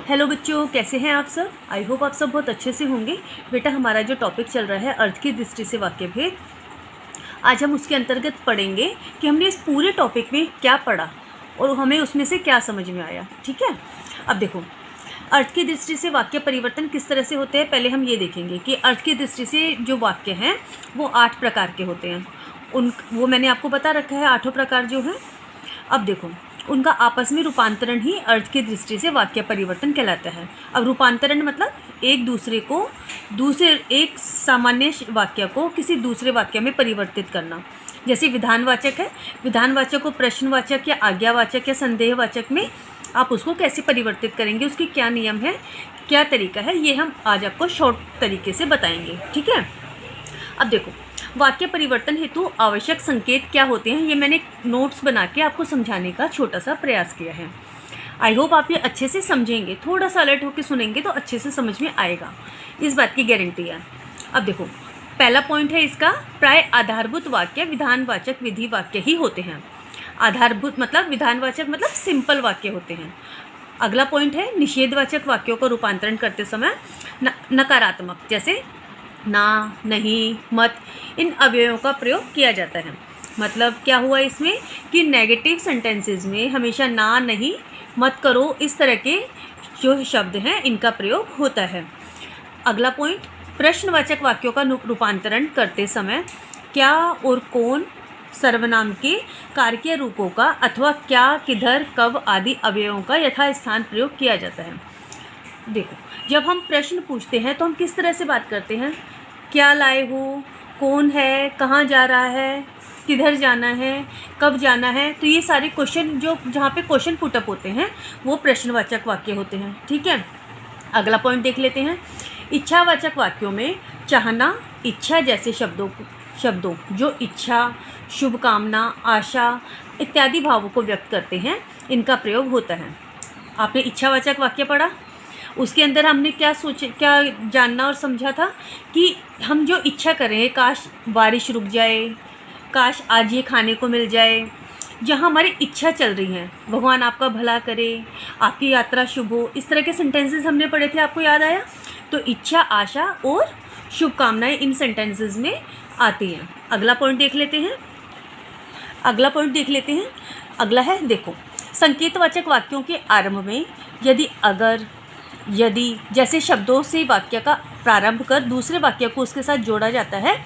Hello बच्चों, कैसे हैं आप सब। आई होप आप सब बहुत अच्छे से होंगे। बेटा, हमारा जो टॉपिक चल रहा है अर्थ की दृष्टि से वाक्य भेद, आज हम उसके अंतर्गत पढ़ेंगे कि हमने इस पूरे टॉपिक में क्या पढ़ा और हमें उसमें से क्या समझ में आया। ठीक है, अब देखो, अर्थ की दृष्टि से वाक्य परिवर्तन किस तरह से होते हैं। पहले हम ये देखेंगे कि अर्थ की दृष्टि से जो वाक्य हैं वो 8 प्रकार के होते हैं। वो मैंने आपको बता रखा है, 8 प्रकार जो हैं। अब देखो, उनका आपस में रूपांतरण ही अर्थ की दृष्टि से वाक्य परिवर्तन कहलाता है। अब रूपांतरण मतलब एक सामान्य वाक्य को किसी दूसरे वाक्य में परिवर्तित करना। जैसे विधानवाचक है, विधानवाचक को प्रश्नवाचक या आज्ञावाचक या संदेहवाचक में आप उसको कैसे परिवर्तित करेंगे, उसके क्या नियम है, क्या तरीका है, ये हम आज आपको शॉर्ट तरीके से बताएंगे। ठीक है, अब देखो, वाक्य परिवर्तन हेतु आवश्यक संकेत क्या होते हैं, ये मैंने नोट्स बना के आपको समझाने का छोटा सा प्रयास किया है। आई होप आप ये अच्छे से समझेंगे, थोड़ा सा अलर्ट होकर सुनेंगे तो अच्छे से समझ में आएगा, इस बात की गारंटी है। अब देखो, पहला पॉइंट है इसका, प्राय आधारभूत वाक्य विधानवाचक विधि वाक्य ही होते हैं। आधारभूत मतलब विधानवाचक मतलब सिंपल वाक्य होते हैं। अगला पॉइंट है, निषेधवाचक वाक्यों का रूपांतरण करते समय नकारात्मक जैसे ना, नहीं, मत, इन अवयवों का प्रयोग किया जाता है। मतलब क्या हुआ इसमें कि नेगेटिव सेंटेंसेस में हमेशा ना, नहीं, मत करो, इस तरह के जो शब्द हैं इनका प्रयोग होता है। अगला पॉइंट, प्रश्नवाचक वाक्यों का रूपांतरण करते समय क्या और कौन सर्वनाम के कारकीय रूपों का अथवा क्या, किधर, कब आदि अवयवों का यथास्थान प्रयोग किया जाता है। देखो, जब हम प्रश्न पूछते हैं तो हम किस तरह से बात करते हैं, क्या लाए हो, कौन है, कहाँ जा रहा है, किधर जाना है, कब जाना है, तो ये सारे क्वेश्चन जो जहाँ पे क्वेश्चन पुटअप होते हैं वो प्रश्नवाचक वाक्य होते हैं। ठीक है, अगला पॉइंट देख लेते हैं, इच्छावाचक वाक्यों में चाहना, इच्छा जैसे शब्दों जो इच्छा, शुभकामना, आशा इत्यादि भावों को व्यक्त करते हैं, इनका प्रयोग होता है। आपने इच्छावाचक वाक्य पढ़ा, उसके अंदर हमने क्या जानना और समझा था कि हम जो इच्छा करें, काश बारिश रुक जाए, काश आज ये खाने को मिल जाए, जहाँ हमारी इच्छा चल रही है, भगवान आपका भला करे, आपकी यात्रा शुभ हो, इस तरह के सेंटेंसेस हमने पढ़े थे, आपको याद आया। तो इच्छा, आशा और शुभकामनाएं इन सेंटेंसेस में आती हैं। अगला पॉइंट देख लेते हैं, अगला है, देखो, संकेतवाचक वाक्यों के आरंभ में यदि, अगर, यदि जैसे शब्दों से वाक्य का प्रारंभ कर दूसरे वाक्य को उसके साथ जोड़ा जाता है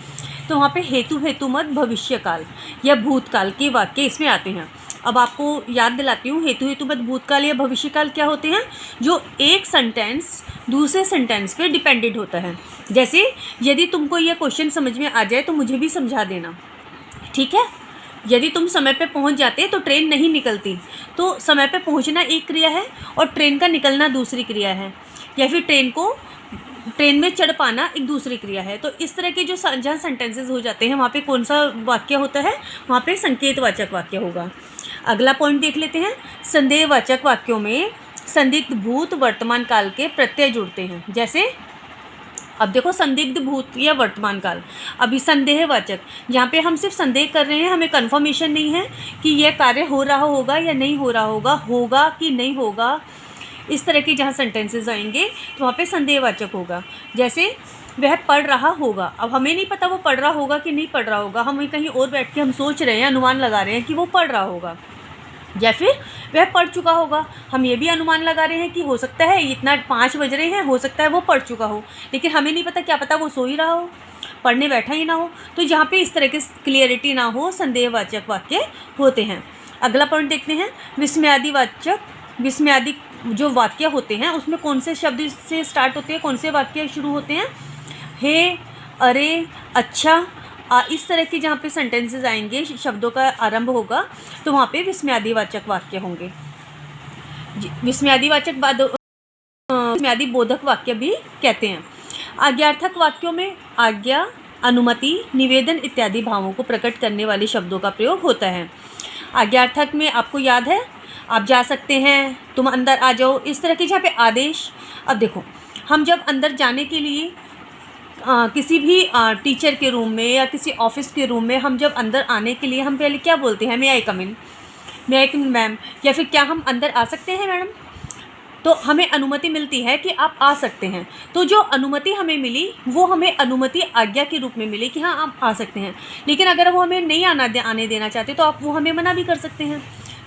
तो वहाँ पे हेतुमत भविष्यकाल या भूतकाल के वाक्य इसमें आते हैं। अब आपको याद दिलाती हूँ, हेतुमत भूतकाल या भविष्यकाल क्या होते हैं, जो एक सेंटेंस दूसरे सेंटेंस पे डिपेंडेंट होता है। जैसे यदि तुमको यह क्वेश्चन समझ में आ जाए तो मुझे भी समझा देना। ठीक है, यदि तुम समय पे पहुंच जाते तो ट्रेन नहीं निकलती, तो समय पे पहुंचना एक क्रिया है और ट्रेन का निकलना दूसरी क्रिया है, या फिर ट्रेन में चढ़ पाना एक दूसरी क्रिया है। तो इस तरह के जो जहाँ सेंटेंसेस हो जाते हैं वहाँ पे कौन सा वाक्य होता है, वहाँ पे संकेतवाचक वाक्य होगा। अगला पॉइंट देख लेते हैं, संदेहवाचक वाक्यों में संदिग्ध भूत वर्तमान काल के प्रत्यय जुड़ते हैं। जैसे अब देखो, संदिग्ध भूत या वर्तमान काल, अभी संदेहवाचक, जहाँ पे हम सिर्फ संदेह कर रहे हैं, हमें कंफर्मेशन नहीं है कि यह कार्य हो रहा होगा या नहीं हो रहा होगा, होगा कि नहीं होगा, इस तरह के जहाँ सेंटेंसेस आएंगे तो वहाँ पे संदेहवाचक होगा। जैसे वह पढ़ रहा होगा, अब हमें नहीं पता वो पढ़ रहा होगा कि नहीं पढ़ रहा होगा, हम कहीं और बैठ के हम सोच रहे हैं, अनुमान लगा रहे हैं कि वो पढ़ रहा होगा, या फिर वह पढ़ चुका होगा, हम ये भी अनुमान लगा रहे हैं कि हो सकता है इतना 5 बज रहे हैं, हो सकता है वो पढ़ चुका हो, लेकिन हमें नहीं पता, क्या पता वो सो ही रहा हो, पढ़ने बैठा ही ना हो। तो जहाँ पे इस तरह की क्लियरिटी ना हो, संदेहवाचक वाक्य होते हैं। अगला पॉइंट देखते हैं, विस्मयादि जो वाक्य होते हैं उसमें कौन से शब्द से स्टार्ट होते हैं, कौन से वाक्य शुरू होते हैं, हे, अरे, अच्छा, इस तरह के जहाँ पे सेंटेंसेस आएंगे, शब्दों का आरंभ होगा, तो वहाँ पे विस्मयादिवाचक वाक्य होंगे। विस्मयादि बोधक वाक्य भी कहते हैं। आज्ञार्थक वाक्यों में आज्ञा, अनुमति, निवेदन इत्यादि भावों को प्रकट करने वाले शब्दों का प्रयोग होता है। आज्ञार्थक में आपको याद है, आप जा सकते हैं, तुम अंदर आ जाओ, इस तरह के जहाँ पे आदेश। अब देखो, हम जब अंदर जाने के लिए किसी भी टीचर के रूम में या किसी ऑफिस के रूम में हम जब अंदर आने के लिए हम पहले क्या बोलते हैं, मे आई कम इन मैम, या फिर क्या हम अंदर आ सकते हैं मैडम, तो हमें अनुमति मिलती है कि आप आ सकते हैं। तो जो अनुमति हमें मिली वो हमें अनुमति आज्ञा के रूप में मिली कि हाँ आप आ सकते हैं। लेकिन अगर वो हमें नहीं आने देना चाहते तो आप वो हमें मना भी कर सकते हैं,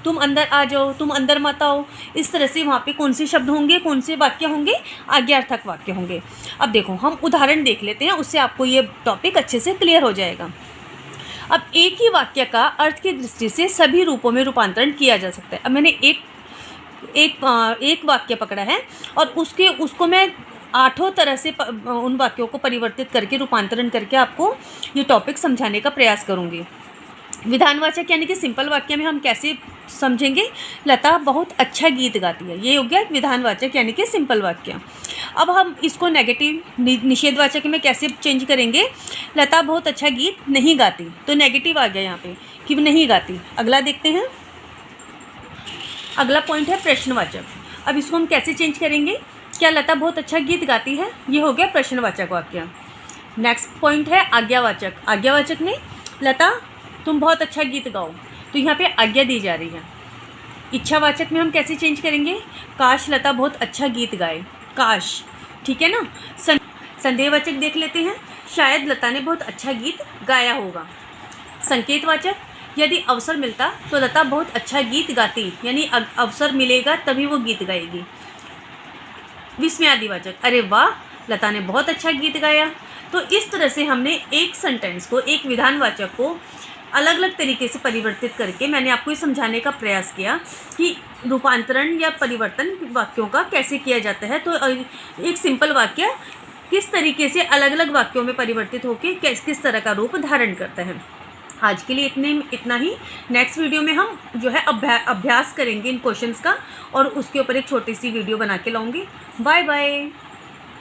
तुम अंदर आ जाओ, तुम अंदर मत आओ। इस तरह से वहाँ पे कौन से शब्द होंगे, कौन से वाक्य होंगे, आज्ञार्थक वाक्य होंगे। अब देखो हम उदाहरण देख लेते हैं, उससे आपको ये टॉपिक अच्छे से क्लियर हो जाएगा। अब एक ही वाक्य का अर्थ की दृष्टि से सभी रूपों में रूपांतरण किया जा सकता है। अब मैंने एक वाक्य पकड़ा है और उसको मैं 8 तरह से उन वाक्यों को परिवर्तित करके रूपांतरण करके आपको ये टॉपिक समझाने का प्रयास करूँगी। विधानवाचक यानी कि सिंपल वाक्य में हम कैसे समझेंगे, लता बहुत अच्छा गीत गाती है, ये हो गया विधानवाचक यानी कि सिंपल वाक्य। अब हम इसको नेगेटिव निषेधवाचक में कैसे चेंज करेंगे, लता बहुत अच्छा गीत नहीं गाती, तो नेगेटिव आ गया यहाँ पे कि नहीं गाती। अगला देखते हैं, अगला पॉइंट है प्रश्नवाचक। अब इसको हम कैसे चेंज करेंगे, क्या लता बहुत अच्छा गीत गाती है, ये हो गया प्रश्नवाचक वाक्य। नेक्स्ट पॉइंट है आज्ञावाचक। आज्ञावाचक में लता तुम बहुत अच्छा गीत गाओ, तो यहाँ पे आज्ञा दी जा रही है। इच्छावाचक में हम कैसे चेंज करेंगे, काश लता बहुत अच्छा गीत गाए, काश, ठीक है ना। संदेहवाचक देख लेते हैं, शायद लता ने बहुत अच्छा गीत गाया होगा। संकेतवाचक, यदि अवसर मिलता तो लता बहुत अच्छा गीत गाती, यानी अवसर मिलेगा तभी वो गीत गाएगी। विस्मयादिवाचक, अरे वाह लता ने बहुत अच्छा गीत गाया। तो इस तरह से हमने एक सेंटेंस को, एक विधानवाचक को अलग अलग तरीके से परिवर्तित करके मैंने आपको ये समझाने का प्रयास किया कि रूपांतरण या परिवर्तन वाक्यों का कैसे किया जाता है। तो एक सिंपल वाक्य किस तरीके से अलग अलग वाक्यों में परिवर्तित होकर किस तरह का रूप धारण करता है। आज के लिए इतना ही। नेक्स्ट वीडियो में हम जो है अभ्यास करेंगे इन क्वेश्चंस का, और उसके ऊपर एक छोटी सी वीडियो बना के लाऊंगी। Bye bye.